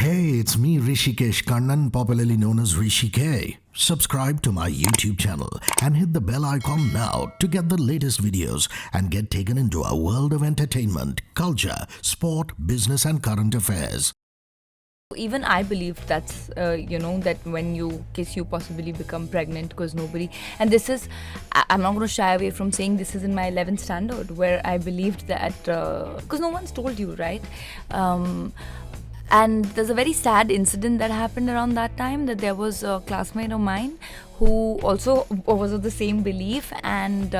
Hey, it's me, Hrishi Kannan, popularly known as Hrishi K. Subscribe to my YouTube channel and hit the bell icon now to get the latest videos and get taken into a world of entertainment, culture, sport, business, and current affairs. Even I believed that's, that when you kiss, you possibly become pregnant because nobody. And this is, I'm not going to shy away from saying this is in my 11th standard where I believed that, because no one's told you, right? And there's a very sad incident that happened around that time, that there was a classmate of mine who also was of the same belief and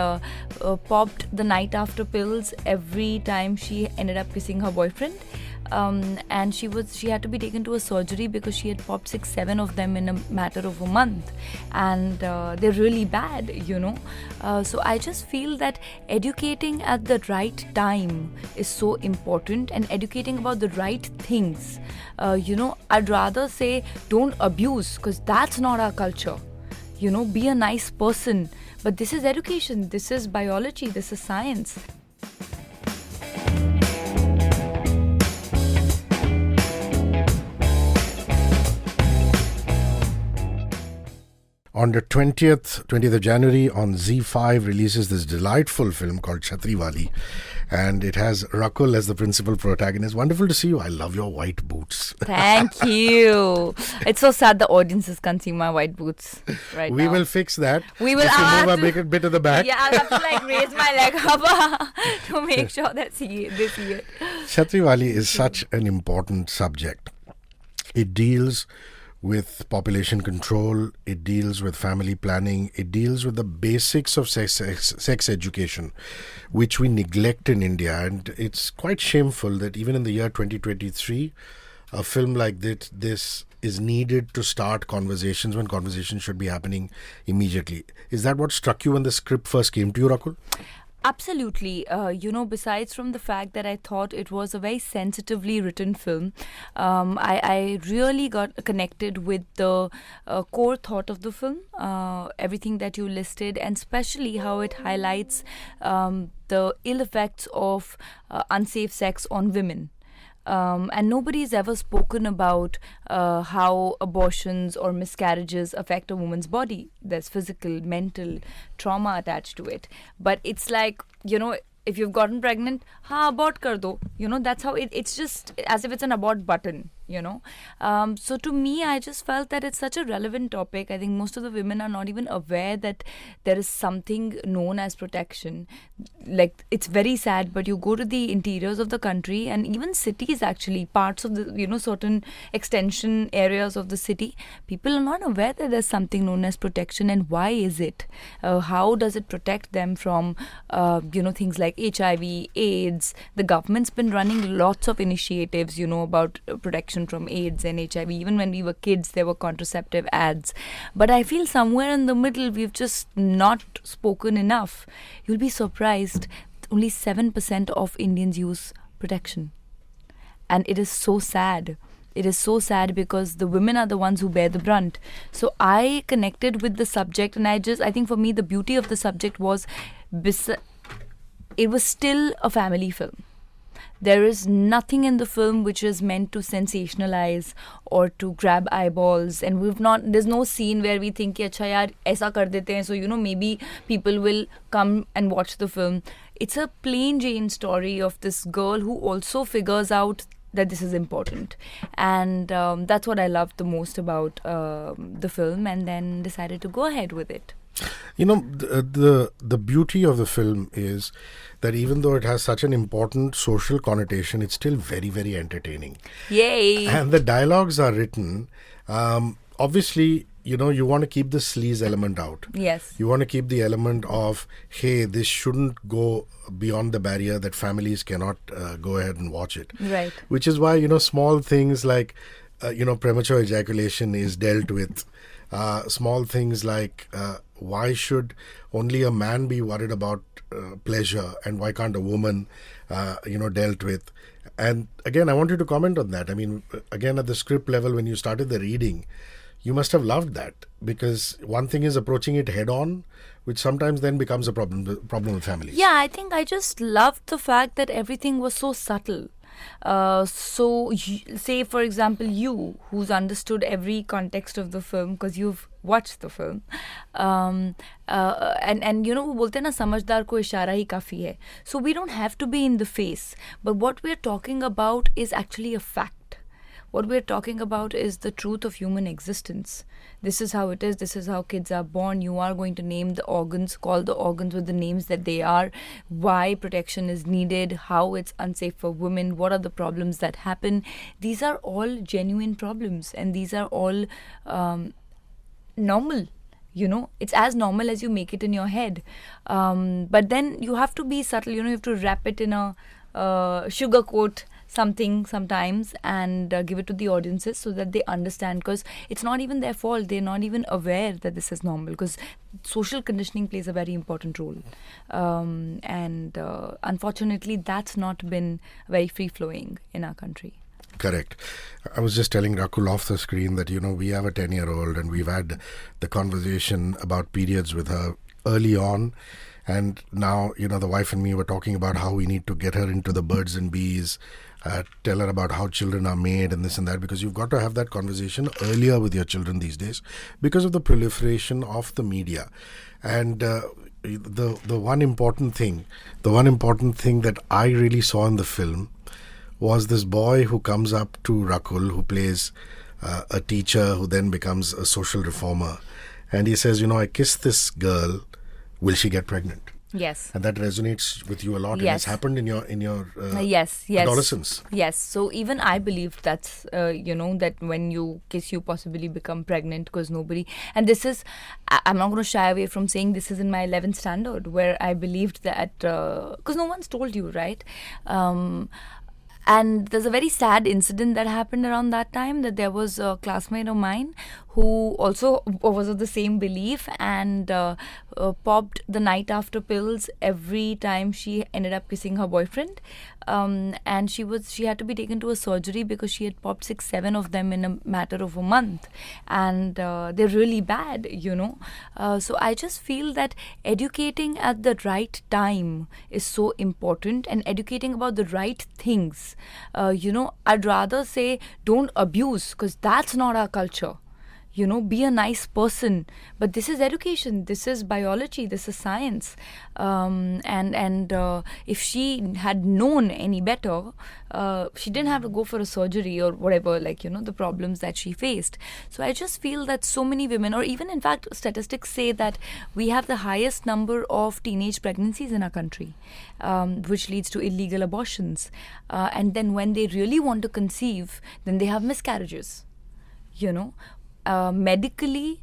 popped the night after pills every time she ended up kissing her boyfriend. And she had to be taken to a surgery because she had popped 6-7 of them in a matter of a month, and they're really bad, so I just feel that educating at the right time is so important, and educating about the right things. I'd rather say don't abuse, because that's not our culture. Be a nice person, but this is education, this is biology, this is science. On the 20th of January on Zee5 releases this delightful film called Chhatriwali, and it has Rakul as the principal protagonist. Wonderful to see you. I love your white boots. Thank you. It's so sad the audiences can't see my white boots right now. We will fix that. We will. If you move a bit to the back. Yeah, I'll have to raise my leg up to make sure that they see it. Chhatriwali is such an important subject. It deals with population control, it deals with family planning, it deals with the basics of sex education, which we neglect in India. And it's quite shameful that even in the year 2023, a film like this is needed to start conversations when conversations should be happening immediately. Is that what struck you when the script first came to you, Rakul? Absolutely. Besides from the fact that I thought it was a very sensitively written film, I really got connected with the core thought of the film, everything that you listed, and especially how it highlights the ill effects of unsafe sex on women. And nobody's ever spoken about how abortions or miscarriages affect a woman's body. There's physical, mental trauma attached to it. But it's like, if you've gotten pregnant, abort kar do. That's how it's just as if it's an abort button. So to me, I just felt that it's such a relevant topic. I think most of the women are not even aware that there is something known as protection. Like, it's very sad, but you go to the interiors of the country and even cities, actually, parts of the, certain extension areas of the city, people are not aware that there's something known as protection. And why is it? How does it protect them from, things like HIV, AIDS? The government's been running lots of initiatives, about protection from AIDS and HIV. Even when we were kids, there were contraceptive ads. But I feel somewhere in the middle, we've just not spoken enough. You'll be surprised, only 7% of Indians use protection. And it is so sad. It is so sad because the women are the ones who bear the brunt. So I connected with the subject, and I think for me, the beauty of the subject was it was still a family film. There is nothing in the film which is meant to sensationalize or to grab eyeballs, and there's no scene where we think, acha yaar, aisa kar dete hain, so maybe people will come and watch the film. It's a plain Jane story of this girl who also figures out that this is important, and that's what I loved the most about the film, and then decided to go ahead with it. The beauty of the film is that even though it has such an important social connotation, it's still very, very entertaining. Yay! And the dialogues are written, obviously, you want to keep the sleaze element out. Yes. You want to keep the element of, hey, this shouldn't go beyond the barrier that families cannot go ahead and watch it. Right. Which is why, small things like, premature ejaculation is dealt with. Small things like, why should only a man be worried about pleasure, and why can't a woman, dealt with? And again, I want you to comment on that. I mean, again, at the script level, when you started the reading, you must have loved that, because one thing is approaching it head on, which sometimes then becomes a problem with families. Yeah, I think I just loved the fact that everything was so subtle. Say for example, you, who's understood every context of the film because you've watched the film, and you know, वो बोलते हैं ना, समझदार को इशारा ही काफ़ी है. So we don't have to be in the face, but what we're talking about is actually a fact. What we're talking about is the truth of human existence. This is how it is. This is how kids are born. You are going to name the organs, call the organs with the names that they are, why protection is needed, how it's unsafe for women, what are the problems that happen. These are all genuine problems, and these are all normal. You know, it's as normal as you make it in your head. But then you have to be subtle. You know, you have to wrap it in a sugarcoat something sometimes and give it to the audiences so that they understand, because it's not even their fault. They're not even aware that this is normal, because social conditioning plays a very important role, and unfortunately that's not been very free flowing in our country. Correct. I was just telling Rakul off the screen that, you know, we have a 10-year-old and we've had the conversation about periods with her early on. And now, you know, the wife and me were talking about how we need to get her into the birds and bees, tell her about how children are made and this and that, because you've got to have that conversation earlier with your children these days because of the proliferation of the media. And the one important thing that I really saw in the film was this boy who comes up to Rakul, who plays a teacher who then becomes a social reformer. And he says, you know, I kissed this girl, will she get pregnant? Yes. And that resonates with you a lot. Yes. And it's happened in your yes. adolescence. Yes. So even I believe that's, you know, that when you kiss, you possibly become pregnant, because nobody... And this is... I'm not going to shy away from saying this is in my 11th standard, where I believed that... Because no one's told you, right? And there's a very sad incident that happened around that time, that there was a classmate of mine who also was of the same belief and popped the night after pills every time she ended up kissing her boyfriend. And she had to be taken to a surgery because she had popped 6-7 of them in a matter of a month. And they're really bad, you know. So I just feel that educating at the right time is so important, and educating about the right things. You know, I'd rather say don't abuse, because that's not our culture. You know, be a nice person. But this is education. This is biology. This is science. And if she had known any better, she didn't have to go for a surgery or whatever, like, you know, the problems that she faced. So I just feel that so many women, or even in fact, statistics say that we have the highest number of teenage pregnancies in our country, which leads to illegal abortions. And then when they really want to conceive, then they have miscarriages, you know. Medically,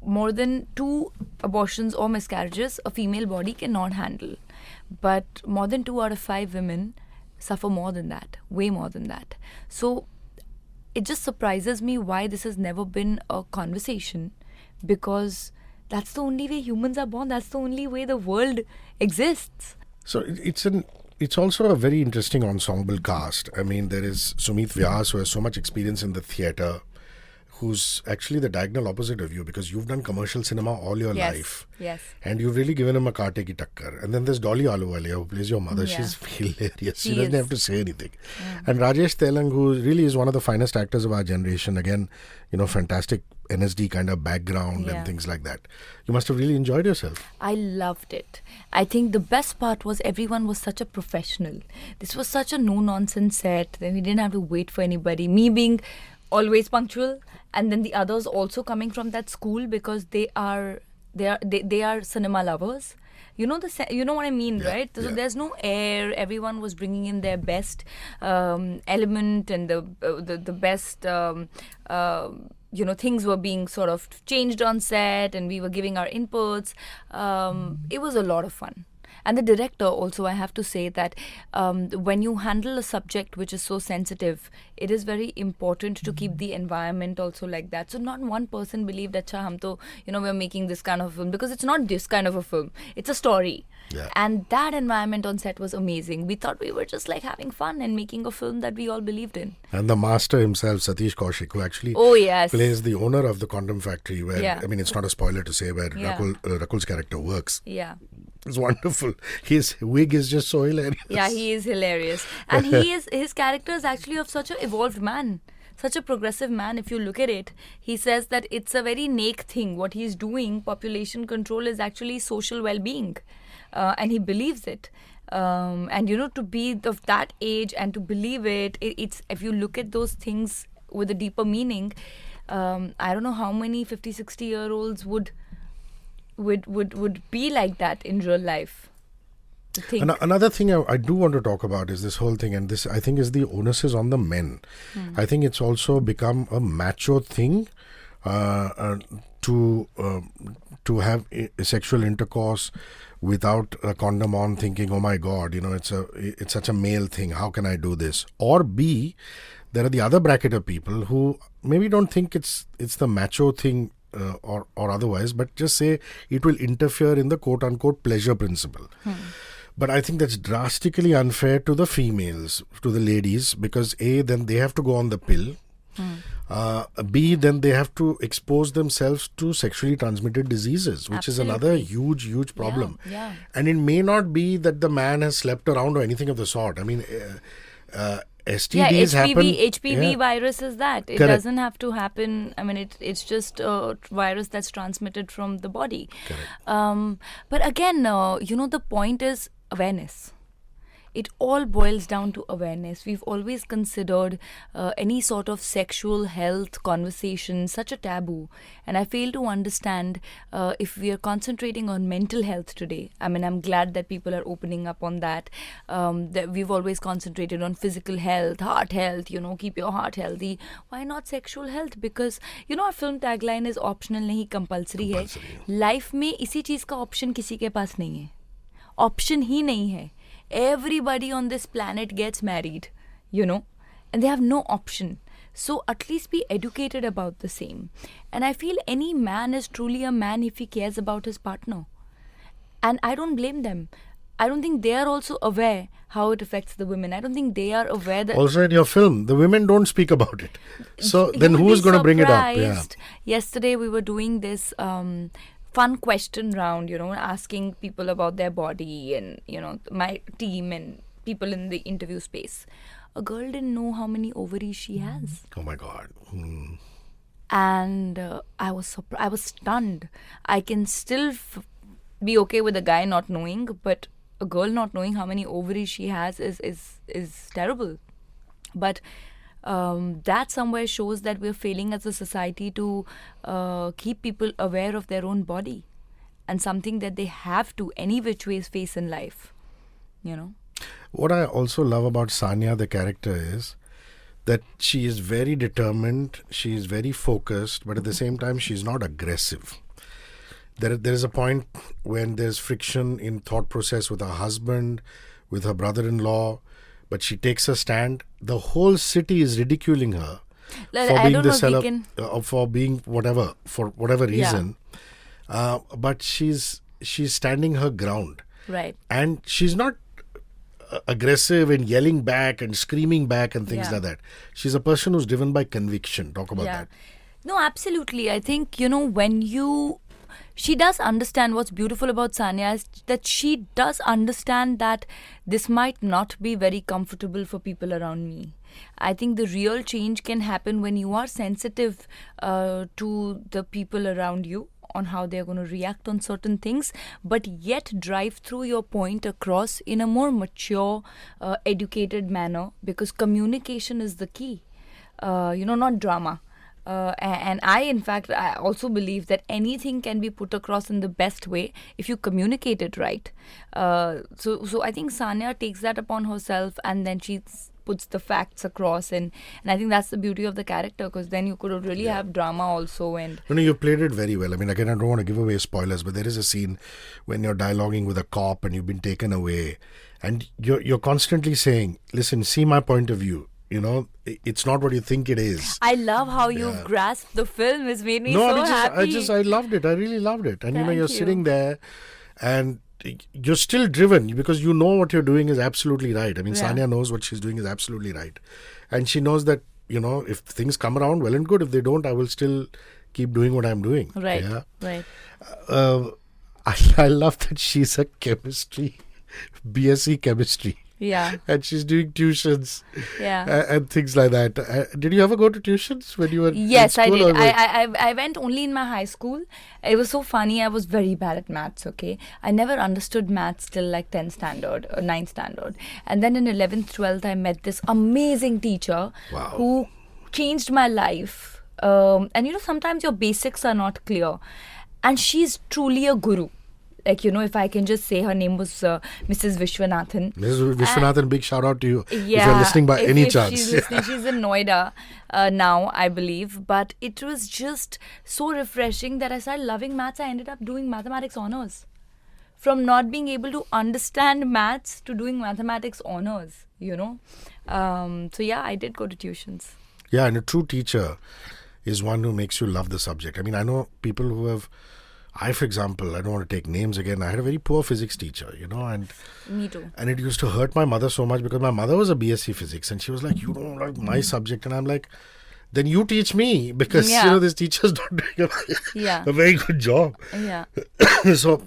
more than 2 abortions or miscarriages a female body cannot handle, but more than 2 out of 5 women suffer more than that, way more than that. So it just surprises me why this has never been a conversation, because that's the only way humans are born. That's the only way the world exists. So it's also a very interesting ensemble cast. I mean, there is Sumit Vyas, who has so much experience in the theatre, who's actually the diagonal opposite of you, because you've done commercial cinema all your life. Yes. And you've really given him a kaate ki takkar. And then there's Dolly Ahluwalia, who plays your mother. Yeah. She's hilarious. She She doesn't is. have to say anything. And Rajesh Telang, who really is one of the finest actors of our generation. Again, you know, fantastic NSD kind of background Yeah. and things like that. You must have really enjoyed yourself. I loved it. I think the best part was everyone was such a professional. This was such a no-nonsense set. Then we didn't have to wait for anybody. Me being always punctual, and then the others also coming from that school, because they are cinema lovers. You know you know what I mean, Yeah, right? So yeah. there's no air. Everyone was bringing in their best element, and the best you know, things were being sort of changed on set, and we were giving our inputs. It was a lot of fun. And the director also, I have to say that when you handle a subject which is so sensitive, it is very important to keep the environment also like that. So not one person believed that, hum to, you know, we're making this kind of film, because it's not this kind of a film. It's a story. Yeah. And that environment on set was amazing. We thought we were just like having fun and making a film that we all believed in. And the master himself, Satish Kaushik, who actually Oh, yes. plays the owner of the condom factory, where, Yeah. I mean, it's not a spoiler to say where Yeah. Rakul's character works. Yeah. It's wonderful. His wig is just so hilarious. Yeah, he is hilarious. And his character is actually of such an evolved man. Such a progressive man. If you look at it, he says that it's a very naked thing. What he's doing, population control, is actually social well-being. And he believes it. And to be of that age and to believe it's if you look at those things with a deeper meaning, I don't know how many 50, 60-year-olds would be like that in real life. Another thing I do want to talk about is this whole thing, and this I think is the onus is on the men. I think it's also become a macho thing to have sexual intercourse without a condom on, thinking, oh my God, it's such a male thing. How can I do this? Or B, there are the other bracket of people who maybe don't think it's the macho thing or otherwise, but just say it will interfere in the quote unquote pleasure principle. But I think that's drastically unfair to the females, to the ladies, because A, then they have to go on the pill. B, then they have to expose themselves to sexually transmitted diseases, which is another huge problem. Yeah. And it may not be that the man has slept around or anything of the sort. I mean, STDs happen. HPV virus is that. It Correct. doesn't have to happen. I mean, it's just a virus that's transmitted from the body. But again, the point is awareness. It all boils down to awareness. We've always considered any sort of sexual health conversation such a taboo. And I fail to understand if we are concentrating on mental health today. I mean, I'm glad that people are opening up on that. That we've always concentrated on physical health, heart health, keep your heart healthy. Why not sexual health? Because, our film tagline is optional nahi, compulsory hai. Life में इसी चीज़ का option किसी के पास नहीं है. Option ही नहीं है. Everybody on this planet gets married, and they have no option. So at least be educated about the same. And I feel any man is truly a man if he cares about his partner. And I don't blame them. I don't think they are also aware how it affects the women. I don't think they are aware that... Also in your film, the women don't speak about it. So then who is going to bring it up? Yeah. Yesterday we were doing this... fun question round, asking people about their body and, my team and people in the interview space. A girl didn't know how many ovaries she has. Oh my God. And I was stunned. I can still be okay with a guy not knowing, but a girl not knowing how many ovaries she has is terrible. But that somewhere shows that we're failing as a society to keep people aware of their own body and something that they have to any which ways face in life, What I also love about Sanya, the character, is that she is very determined, she is very focused, but at the same time she's not aggressive. There is a point when there's friction in thought process with her husband, with her brother-in-law, but she takes a stand. The whole city is ridiculing her for being whatever, for whatever reason. But she's standing her ground. Right. And she's not aggressive and yelling back and screaming back and things like that. She's a person who's driven by conviction. Talk about that. No, absolutely. I think, she does understand. What's beautiful about Sanya is that she does understand that this might not be very comfortable for people around me. I think the real change can happen when you are sensitive to the people around you on how they're going to react on certain things, but yet drive through your point across in a more mature, educated manner, because communication is the key, not drama. And I also believe that anything can be put across in the best way if you communicate it right. So I think Sanya takes that upon herself, and then she puts the facts across, and I think that's the beauty of the character, because then you could really have drama also. And you played it very well. I mean, again, I don't want to give away spoilers, but there is a scene when you're dialoguing with a cop and you've been taken away, and you're constantly saying, listen, see my point of view. It's not what you think it is. I love how you've grasped the film. It's made me so happy. I loved it. I really loved it. And you're sitting there and you're still driven because you know what you're doing is absolutely right. I mean, Sanya knows what she's doing is absolutely right. And she knows that, if things come around, well and good. If they don't, I will still keep doing what I'm doing. Right. Yeah? Right. I love that she's a BSc chemistry. Yeah. And she's doing tuitions and things like that. Did you ever go to tuitions when you were Yes, in I school? did. I went only in my high school. It was so funny. I was very bad at maths, okay? I never understood maths till like 10th standard or 9th standard. And then in 11th, 12th, I met this amazing teacher who changed my life. And sometimes your basics are not clear. And she's truly a guru. Like, if I can just say, her name was Mrs. Vishwanathan. Mrs. Vishwanathan, big shout out to you. Yeah, if you're listening by any if chance. She's listening. She's in Noida now, I believe. But it was just so refreshing that I started loving maths. I ended up doing mathematics honors. From not being able to understand maths to doing mathematics honors, So yeah, I did go to tuitions. Yeah, and a true teacher is one who makes you love the subject. I mean, I know people who have... for example, I don't want to take names again. I had a very poor physics teacher, and me too. And it used to hurt my mother so much because my mother was a BSc physics, and she was like, "You don't like my subject," and I'm like, "Then you teach me because this teacher's not doing a very good job." Yeah. So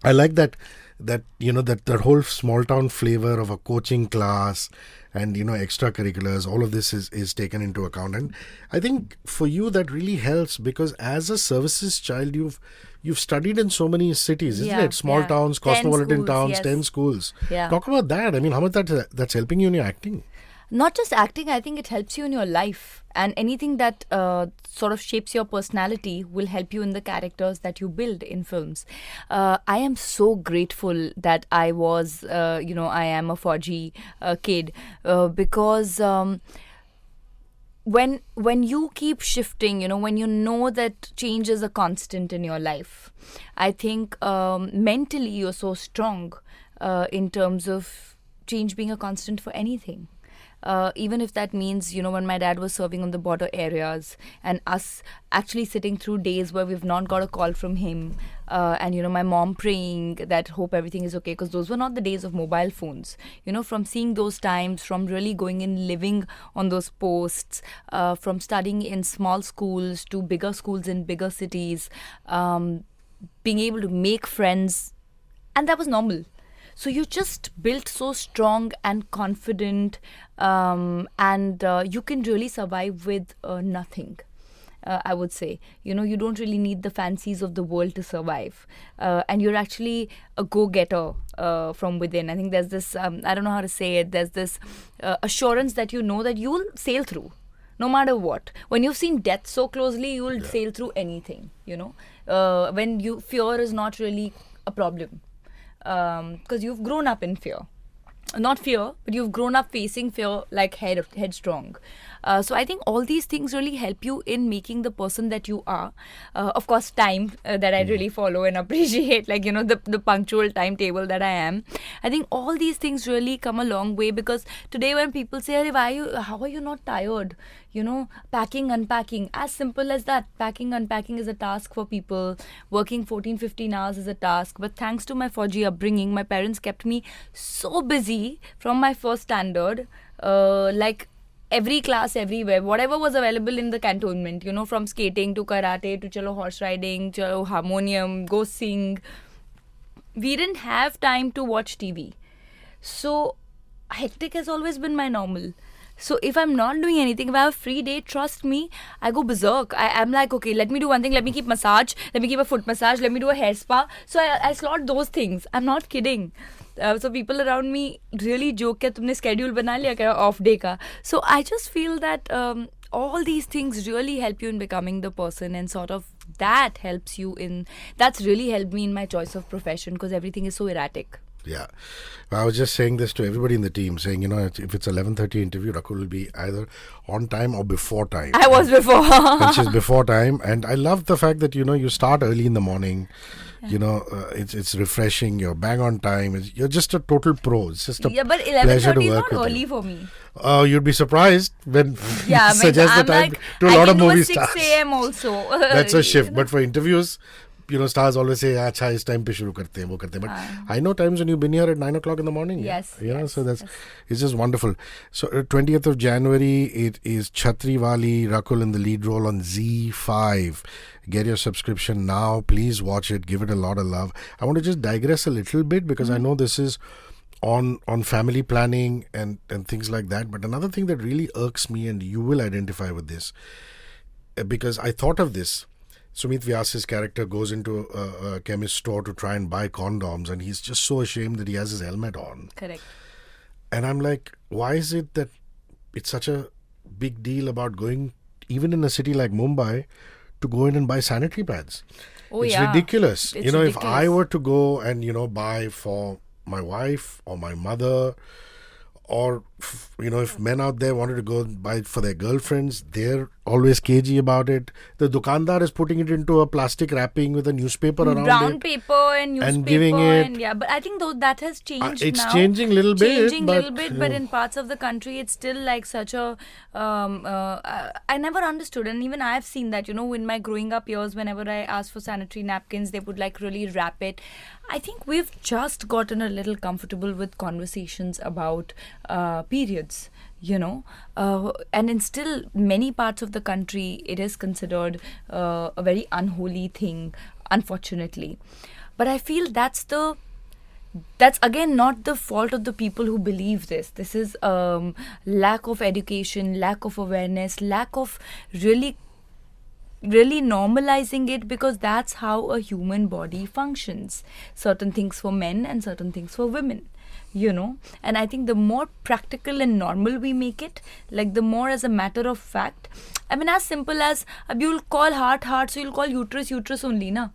I like that that whole small town flavor of a coaching class and extracurriculars, all of this is taken into account. And I think for you that really helps because as a services child you've studied in so many cities, isn't it? Small towns, cosmopolitan towns, 10 schools. Yeah. Talk about that. I mean, how much that's helping you in your acting? Not just acting, I think it helps you in your life. And anything that sort of shapes your personality will help you in the characters that you build in films. I am so grateful that I was, I am a Fauji kid because when you keep shifting, when you know that change is a constant in your life, I think mentally you're so strong in terms of change being a constant for anything. Even if that means, when my dad was serving on the border areas and us actually sitting through days where we've not got a call from him and, my mom praying that hope everything is okay, because those were not the days of mobile phones. From seeing those times, from really going in, living on those posts, from studying in small schools to bigger schools in bigger cities, being able to make friends, and that was normal. So you just built so strong and confident and you can really survive with nothing, I would say. You don't really need the fancies of the world to survive. And you're actually a go-getter from within. I think there's this, I don't know how to say it, there's this assurance that that you'll sail through. No matter what. When you've seen death so closely, you'll sail through anything, when fear is not really a problem. Because you've grown up in fear. Not fear, but you've grown up facing fear like headstrong. So I think all these things really help you in making the person that you are. Of course, time that I really follow and appreciate, like, the punctual timetable that I am. I think all these things really come a long way because today when people say, how are you not tired? Packing, unpacking, as simple as that. Packing, unpacking is a task for people. Working 14-15 hours is a task. But thanks to my Fauji upbringing, my parents kept me so busy from my first standard, like every class, everywhere, whatever was available in the cantonment, from skating to karate to chalo horse riding, chalo harmonium, go sing. We didn't have time to watch TV. So hectic has always been my normal. So if I'm not doing anything, if I have a free day, trust me, I go berserk. I'm like, okay, let me do one thing. Let me keep massage. Let me keep a foot massage. Let me do a hair spa. So I slot those things. I'm not kidding. So people around me really joke that tumne schedule bana liya kya off day ka. So I just feel that all these things really help you in becoming the person, and sort of that helps you in, that's really helped me in my choice of profession because everything is so erratic. Yeah. I was just saying this to everybody in the team, saying, if it's 11:30 interview, Rakul will be either on time or before time. I was before. And she's before time. And I love the fact that, you start early in the morning. It's refreshing. You're bang on time. You're just a total pro. It's just a but pleasure to 11:30 is work not with early you. for me. You'd be surprised when Yeah, suggest the I'm time like, to a lot of movie I can do a 6 stars. a.m. also. That's a shift. But for interviews, stars always say, "Acha, is time pe shuru karte hain, wo karte hain." But I know times when you've been here at 9 o'clock in the morning. Yes. So it's just wonderful. So 20th of January, it is Chhatriwali, Rakul in the lead role on Zee5. Get your subscription now. Please watch it. Give it a lot of love. I want to just digress a little bit because I know this is on family planning and things like that. But another thing that really irks me, and you will identify with this, because I thought of this. Sumit Vyas's character goes into a chemist store to try and buy condoms, and he's just so ashamed that he has his helmet on. Correct. And I'm like, why is it that it's such a big deal about going, even in a city like Mumbai, to go in and buy sanitary pads? It's ridiculous. It's if ridiculous. I were to go and, buy for my wife or my mother, or, if men out there wanted to go buy for their girlfriends, they're always cagey about it. The dukandar is putting it into a plastic wrapping with a newspaper around brown it. paper and newspaper And giving it. But I think though that has changed It's now. changing little bit. But in parts of the country it's still like such a I never understood, and even I've seen that, in my growing up years, whenever I asked for sanitary napkins, they would like really wrap it. I think we've just gotten a little comfortable with conversations about periods, and in still many parts of the country it is considered a very unholy thing, unfortunately. But I feel that's again not the fault of the people who believe this. This is lack of education, lack of awareness, lack of really normalizing it, because that's how a human body functions. Certain things for men and certain things for women, and I think the more practical and normal we make it, like the more as a matter of fact, I mean, as simple as you'll call heart, so you'll call uterus only, na?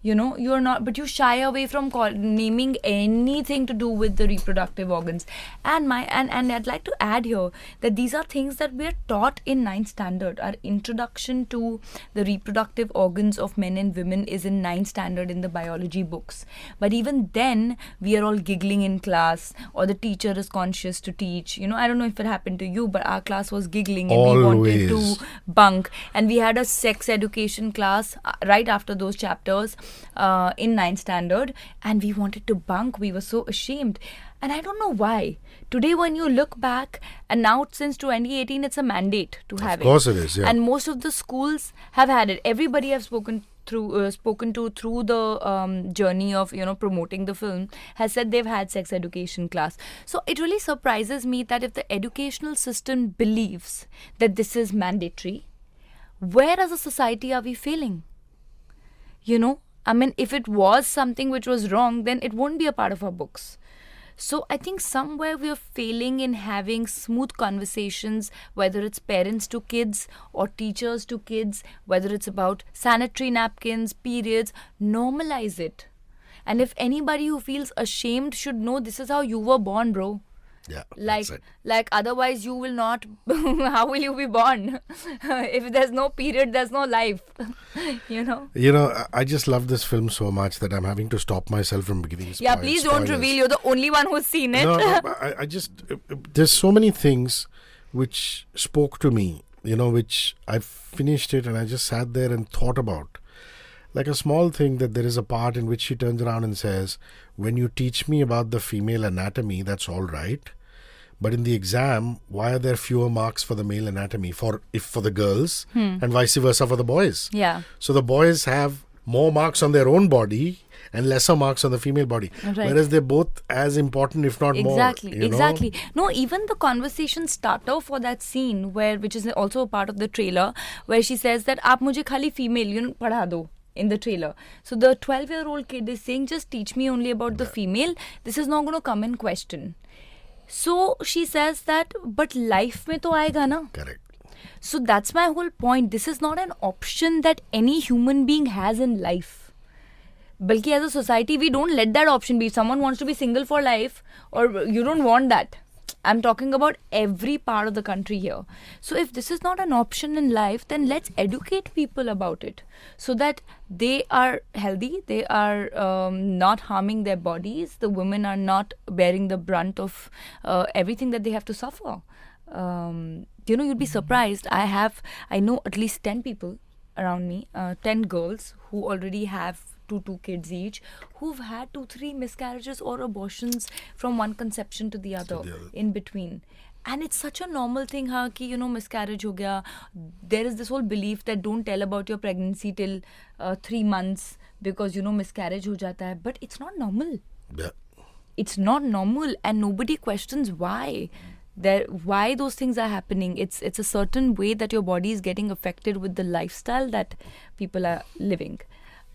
You're not, but you shy away from naming anything to do with the reproductive organs. And I'd like to add here that these are things that we are taught in 9th standard. Our introduction to the reproductive organs of men and women is in 9th standard in the biology books. But even then, we are all giggling in class, or the teacher is conscious to teach. I don't know if it happened to you, but our class was giggling and we wanted to bunk. And we had a sex education class right after those chapters. In 9th standard, and we wanted to bunk. We were so ashamed, and I don't know why. Today when you look back, and now since 2018 it's a mandate to have it. Of course it is, yeah. And most of the schools have had it. Everybody I've spoken to through the journey of promoting the film has said they've had sex education class. So it really surprises me that if the educational system believes that this is mandatory, where as a society are we failing? I mean, if it was something which was wrong, then it won't be a part of our books. So I think somewhere we are failing in having smooth conversations, whether it's parents to kids or teachers to kids, whether it's about sanitary napkins, periods, normalize it. And if anybody who feels ashamed should know, this is how you were born, bro. Yeah, like otherwise you will not. How will you be born? If there's no period, there's no life. I just love this film so much that I'm having to stop myself from giving spoilers. Yeah, please don't reveal. You're the only one who's seen it. No, I just there's so many things which spoke to me. Which I finished it and I just sat there and thought about. Like a small thing, that there is a part in which she turns around and says, when you teach me about the female anatomy, that's all right. But in the exam, why are there fewer marks for the male anatomy for the girls and vice versa for the boys? Yeah. So the boys have more marks on their own body and lesser marks on the female body. Right. Whereas they're both as important, if not more. Exactly. No, even the conversation starter for that scene, which is also a part of the trailer, where she says that, "Aap mujhe khali female, padha do." In the trailer. So the 12-year-old kid is saying, just teach me only about the female. This is not going to come in question. So she says that, but life mein to aayega na. Correct. So that's my whole point. This is not an option that any human being has in life. Balki as a society, we don't let that option be. If someone wants to be single for life, or you don't want that. I'm talking about every part of the country here. So if this is not an option in life, then let's educate people about it so that they are healthy, they are not harming their bodies, the women are not bearing the brunt of everything that they have to suffer. You'd be surprised. I know at least 10 people around me, 10 girls who already have two kids each, who've had 2-3 miscarriages or abortions from one conception to the other in between. And it's such a normal thing, ki, miscarriage ho gaya. There is this whole belief that don't tell about your pregnancy till 3 months because, miscarriage ho jata hai. But it's not normal. Yeah. It's not normal, and nobody questions why. Why those things are happening. It's a certain way that your body is getting affected with the lifestyle that people are living.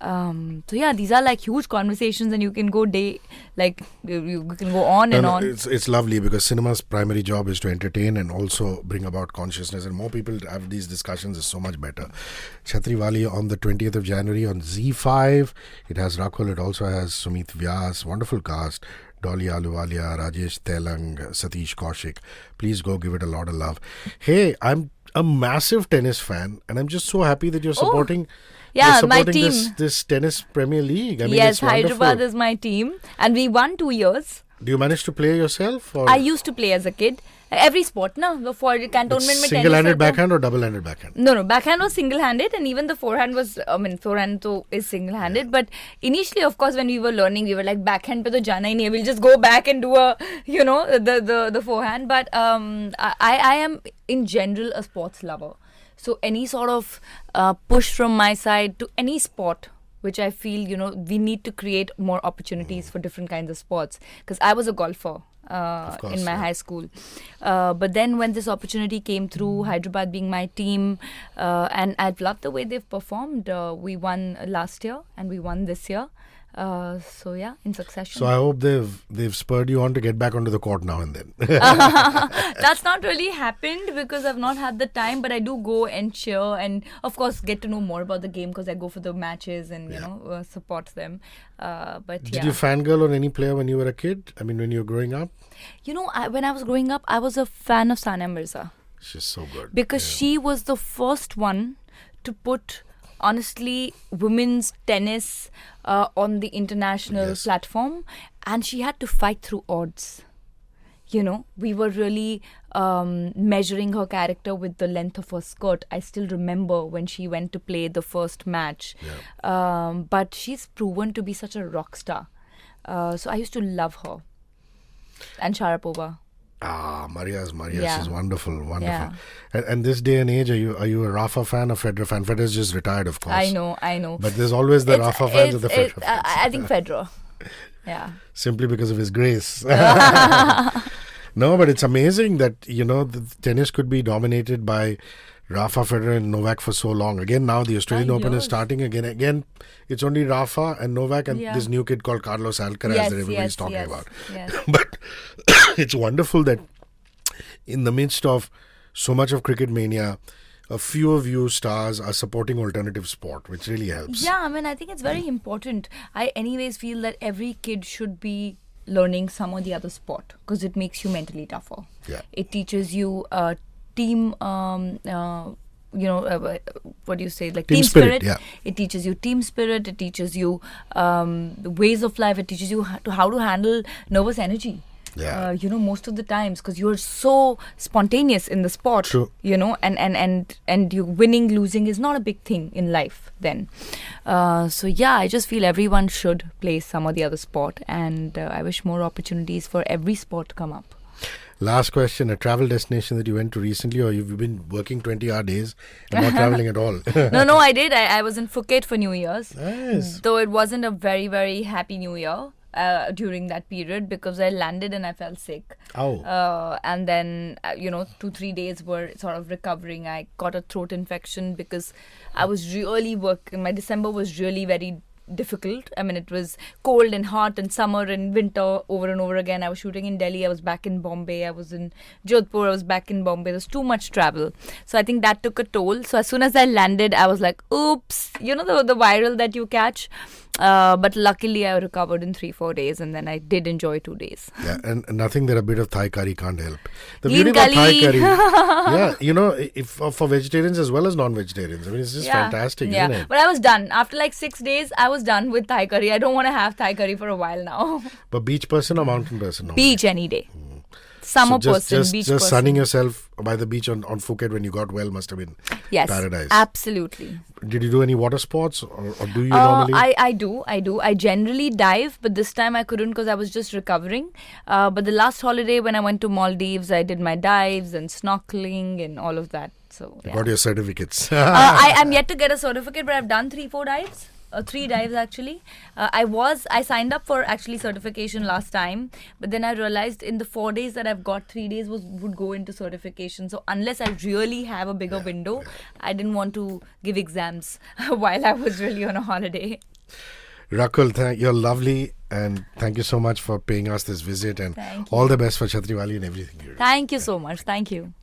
So yeah, these are like huge conversations, and you can go you can go on and on. It's lovely because cinema's primary job is to entertain and also bring about consciousness, and more people have these discussions is so much better. Chhatriwali on the 20th of January on Zee5. It has Rakul, it also has Sumit Vyas, wonderful cast. Dolly Aluwalia, Rajesh Telang, Satish Kaushik. Please go give it a lot of love. Hey, I'm a massive tennis fan, and I'm just so happy that you're supporting. Yeah, you're my supporting team. This tennis Premier League. I mean, Yes, it's wonderful. Hyderabad is my team, and we won 2 years. Do you manage to play yourself? Or I used to play as a kid. Every sport, na. For cantonment mein single-handed tennis backhand or double-handed backhand? No, backhand was single-handed, and even the forehand was, forehand is single-handed. Yeah. But initially, of course, when we were learning, we were like, backhand pe to jana hi nahi, we'll just go back and do the forehand. But I am, in general, a sports lover. So any sort of push from my side to any sport, which I feel, we need to create more opportunities for different kinds of sports. Because I was a golfer. In my high school. But then when this opportunity came through, Hyderabad being my team, and I've loved the way they've performed. We won last year and we won this year. So yeah, in succession. So I hope they've spurred you on to get back onto the court now and then. That's not really happened because I've not had the time, but I do go and cheer and of course get to know more about the game because I go for the matches and support them. But Did you fangirl on any player when you were a kid? I mean, when you were growing up? When I was growing up, I was a fan of Sania Mirza. She's so good. Because she was the first one to put, honestly, women's tennis on the international platform, and she had to fight through odds. We were really measuring her character with the length of her skirt. I still remember when she went to play the first match. Yeah. But she's proven to be such a rock star. So I used to love her. And Sharapova. Maria's. She's wonderful. Yeah. And this day and age, are you a Rafa fan or Federer fan? Federer's just retired, of course. I know. But there's always the Rafa fans and the Federer fans. I think Federer. Yeah. Simply because of his grace. No, but it's amazing that, the tennis could be dominated by Rafa, Federer and Novak for so long. Again, now the Australian Open is starting again. Again, it's only Rafa and Novak and this new kid called Carlos Alcaraz that everybody's talking about. Yes. But it's wonderful that in the midst of so much of cricket mania, a few of you stars are supporting alternative sport, which really helps. Yeah, I think it's very important. I anyways feel that every kid should be learning some or the other sport because it makes you mentally tougher. Yeah. It teaches you team what do you say, like team spirit. Yeah. It teaches you team spirit. It teaches you the ways of life. It teaches you how to handle nervous energy. Yeah. Most of the times because you're so spontaneous in the sport. True. And you winning, losing is not a big thing in life then. So yeah, I just feel everyone should play some or the other sport, and I wish more opportunities for every sport to come up. Last question, a travel destination that you went to recently, or you've been working 20-hour days and not traveling at all? No, I did. I was in Phuket for New Year's. Nice. Though it wasn't a very, very happy New Year during that period because I landed and I fell sick. Oh. And then, 2-3 days were sort of recovering. I got a throat infection because I was really working. My December was really very difficult. It was cold and hot and summer and winter over and over again. I was shooting in Delhi. I was back in Bombay. I was in Jodhpur. I was back in Bombay. There's too much travel. So I think that took a toll. So as soon as I landed, I was like, oops, the viral that you catch. But luckily I recovered in 3-4 days, and then I did enjoy 2 days. Yeah, and nothing that a bit of Thai curry can't help. The Green beauty about Thai curry. curry, if for vegetarians as well as non-vegetarians. It's just fantastic, isn't it? But I was done. After like 6 days, I was done with Thai curry. I don't want to have Thai curry for a while now. But beach person or mountain person? Beach any day. Summer so person, beach just person. sunning yourself by the beach on Phuket when you got well must have been Yes, paradise. absolutely. Did you do any water sports or do you normally? I do. I generally dive, but this time I couldn't because I was just recovering. But the last holiday when I went to Maldives, I did my dives and snorkeling and all of that. So yeah. Got your certificates. I am yet to get a certificate, but I've done 3-4 dives. 3 dives actually. I signed up for actually certification last time, but then I realized in the 4 days that I've got, 3 days would go into certification. So unless I really have a bigger window, I didn't want to give exams while I was really on a holiday. Rakul, you're lovely, and thank you so much for paying us this visit, and Thank all the best for Chhatriwali and everything. Thank you so much. Thank you.